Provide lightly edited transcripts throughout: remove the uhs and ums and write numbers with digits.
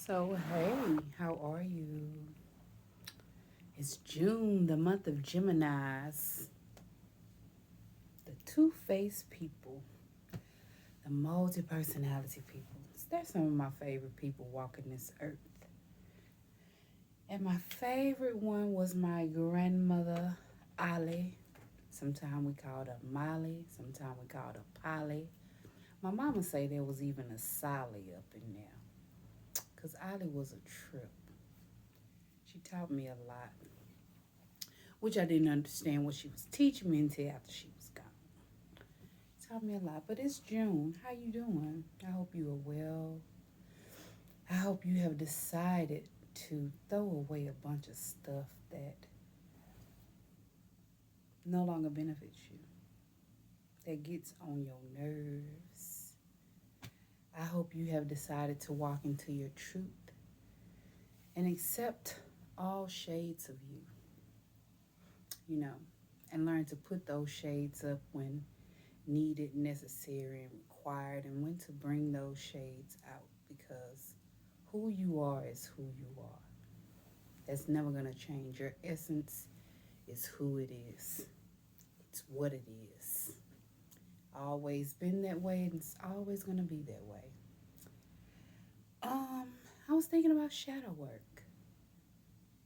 So, hey, how are you? It's June, the month of Geminis, the two-faced people, the multi-personality people. They're some of my favorite people walking this earth. And my favorite one was my grandmother, Ali. Sometimes we called her Molly, sometimes we called her Polly. My mama say there was even a Sally up in there, because Ali was a trip. She taught me a lot, which I didn't understand what she was teaching me until after she was gone. Taught me a lot. But it's June. How you doing? I hope you are well. I hope you have decided to throw away a bunch of stuff that no longer benefits you, that gets on your nerves. I hope you have decided to walk into your truth and accept all shades of you, and learn to put those shades up when needed, necessary, and required, and when to bring those shades out, because who you are is who you are. That's never going to change. Your essence is who it is, it's what it is. Always been that way, and it's always going to be that way. I was thinking about shadow work.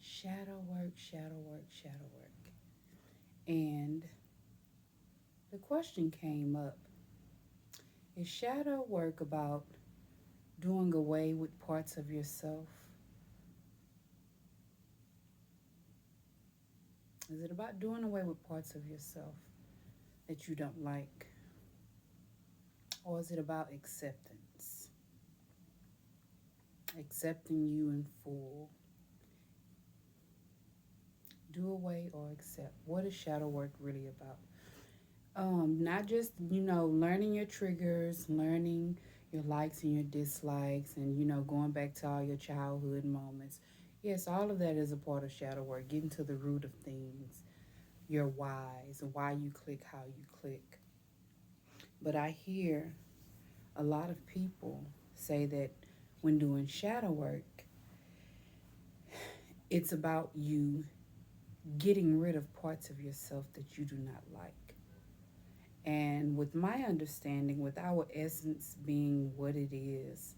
Shadow work, shadow work, shadow work. And the question came up, is shadow work about doing away with parts of yourself? Is it about doing away with parts of yourself that you don't like? Or is it about acceptance? Accepting you in full. Do away or accept. What is shadow work really about? Not just, learning your triggers, learning your likes and your dislikes, and, going back to all your childhood moments. Yes, all of that is a part of shadow work, getting to the root of things, your whys, and why you click how you click. But I hear a lot of people say that when doing shadow work, it's about you getting rid of parts of yourself that you do not like. And with my understanding, with our essence being what it is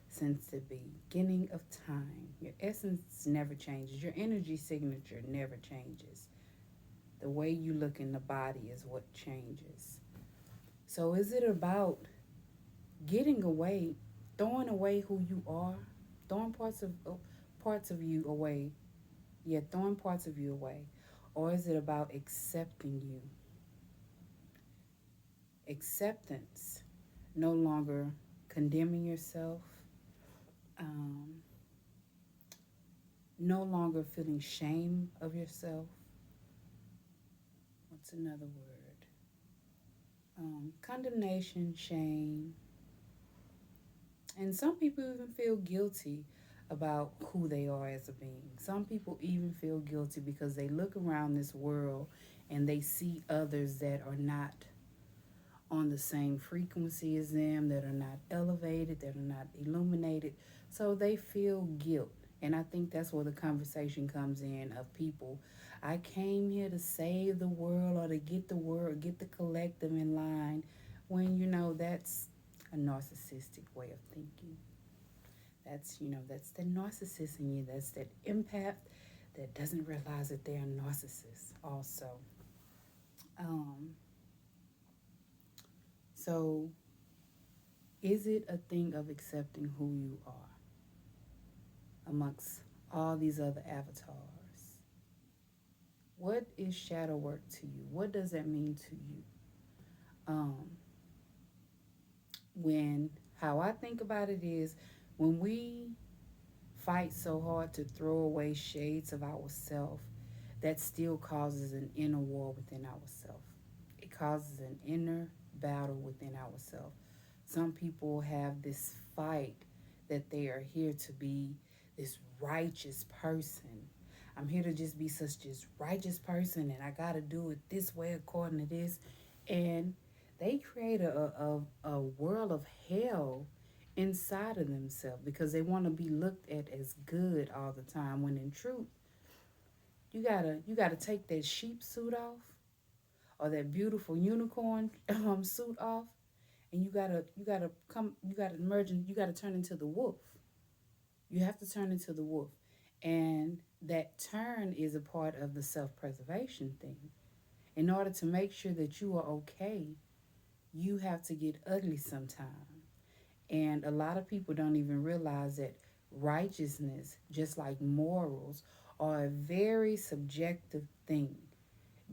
since the beginning of time, your essence never changes. Your energy signature never changes. The way you look in the body is what changes. So is it about getting away, throwing away who you are, throwing parts of you away? Yeah, throwing parts of you away. Or is it about accepting you? Acceptance, no longer condemning yourself, um, no longer feeling shame of yourself. What's another word? Condemnation, shame. And some people even feel guilty about who they are as a being. Some people even feel guilty because they look around this world and they see others that are not on the same frequency as them, that are not elevated, that are not illuminated. So they feel guilt. And I think that's where the conversation comes in of people. I came here to save the world or to get the world, get the collective in line, when that's a narcissistic way of thinking. That's the narcissist in you. That's that empath that doesn't realize that they're a narcissist also. So is it a thing of accepting who you are amongst all these other avatars? What is shadow work to you? What does that mean to you? When how I think about it is, when we fight so hard to throw away shades of ourself, that still causes an inner war within ourselves. It causes an inner battle within ourselves. Some people have this fight that they are here to be this righteous person. I'm here to just be such this righteous person, and I got to do it this way according to this. And they create a world of hell inside of themselves because they want to be looked at as good all the time, when in truth you gotta take that sheep suit off, or that beautiful unicorn suit off, and you gotta merge, and you gotta turn into the wolf. You have to turn into the wolf. And that turn is a part of the self-preservation thing. In order to make sure that you are okay, you have to get ugly sometime. And a lot of people don't even realize that righteousness, just like morals, are a very subjective thing.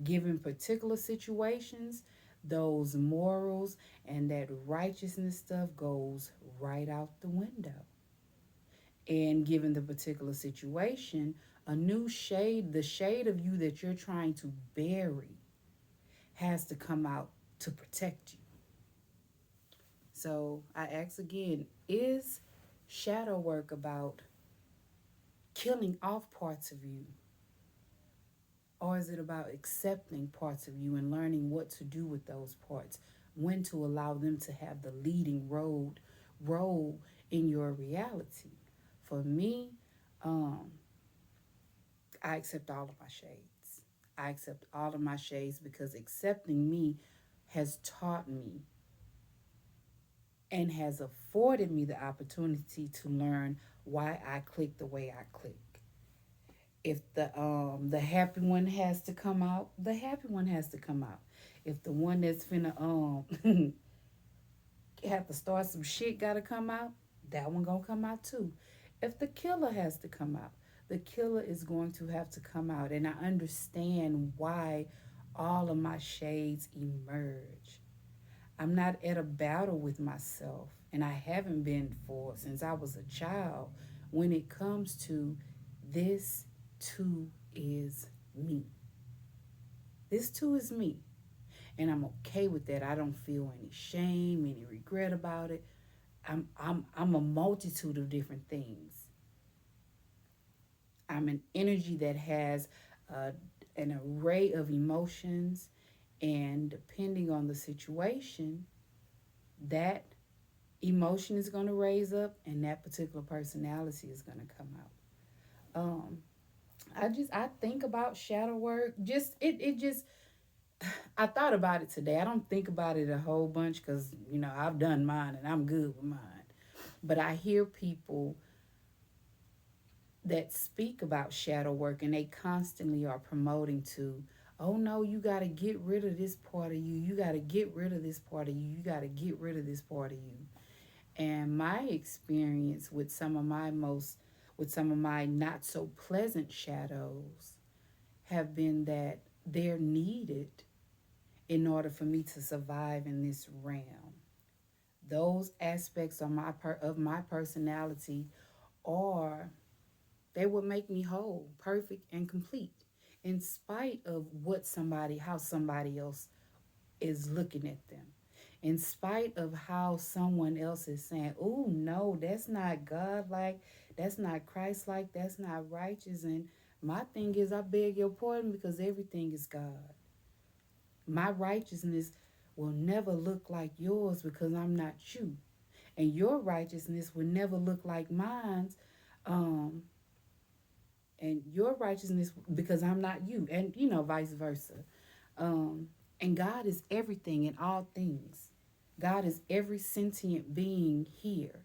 Given particular situations, those morals and that righteousness stuff goes right out the window. And given the particular situation, a new shade, the shade of you that you're trying to bury, has to come out to protect you. So I ask again, is shadow work about killing off parts of you? Or is it about accepting parts of you and learning what to do with those parts? When to allow them to have the leading role in your reality? For me, um, I accept all of my shades. I accept all of my shades because accepting me has taught me and has afforded me the opportunity to learn why I click the way I click. If the happy one has to come out, the happy one has to come out. If the one that's finna have to start some shit gotta come out, that one gonna come out too. If the killer has to come out, the killer is going to have to come out. And I understand why all of my shades emerge. I'm not at a battle with myself, and I haven't been for since I was a child, when it comes to this too is me. This too is me. And I'm okay with that. I don't feel any shame, any regret about it. I'm a multitude of different things. I'm an energy that has uh, an array of emotions, and depending on the situation, that emotion is going to raise up, and that particular personality is going to come out. I think about shadow work. Just it just I thought about it today. I don't think about it a whole bunch because I've done mine and I'm good with mine. But I hear people that speak about shadow work, and they constantly are promoting to, oh no, you got to get rid of this part of you. You got to get rid of this part of you. You got to get rid of this part of you. And my experience with some of my not so pleasant shadows have been that they're needed in order for me to survive in this realm. Those aspects of my personality are they would make me whole, perfect, and complete, in spite of how somebody else is looking at them. In spite of how someone else is saying, oh, no, that's not God like, that's not Christ like, that's not righteous. And my thing is, I beg your pardon because everything is God. My righteousness will never look like yours because I'm not you. And your righteousness will never look like mine. Um, and your righteousness because I'm not you. And, vice versa. Um, and God is everything in all things. God is every sentient being here.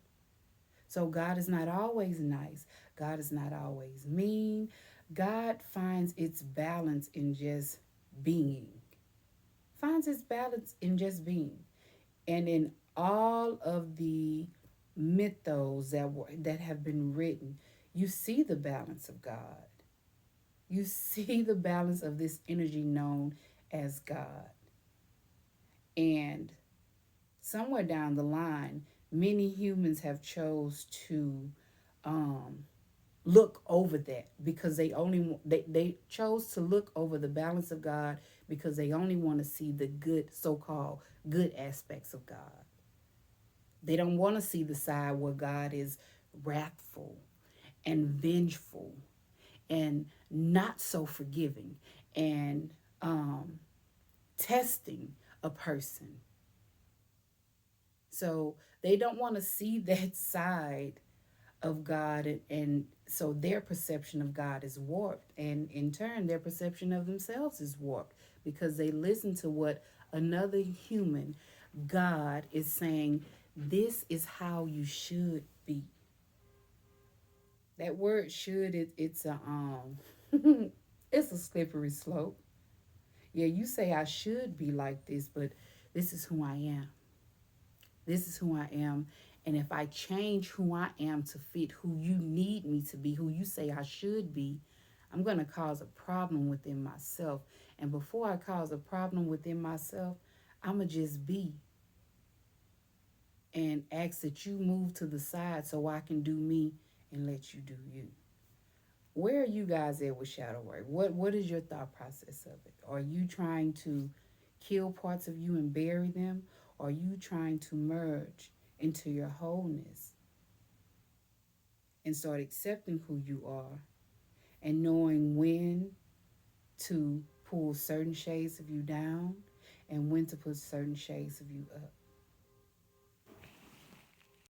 So God is not always nice. God is not always mean. God finds its balance in just being. Finds its balance in just being. And in all of the mythos that have been written, you see the balance of God. You see the balance of this energy known as God. And somewhere down the line, many humans have chose to um, look over that because they chose to look over the balance of God because they only want to see the good, so-called good aspects of God. They don't want to see the side where God is wrathful and vengeful and not so forgiving and testing a person. So They don't want to see that side of God, and so their perception of God is warped, and in turn their perception of themselves is warped because they listen to what another human God is saying. This is how you should be. That word should, it's a it's a slippery slope. Yeah, you say I should be like this, but this is who I am. This is who I am. And if I change who I am to fit who you need me to be, who you say I should be, I'm going to cause a problem within myself. And before I cause a problem within myself, I'm going to just be and ask that you move to the side so I can do me and let you do you. Where are you guys at with shadow work? What is your thought process of it? Are you trying to kill parts of you and bury them? Or are you trying to merge into your wholeness and start accepting who you are and knowing when to pull certain shades of you down and when to put certain shades of you up?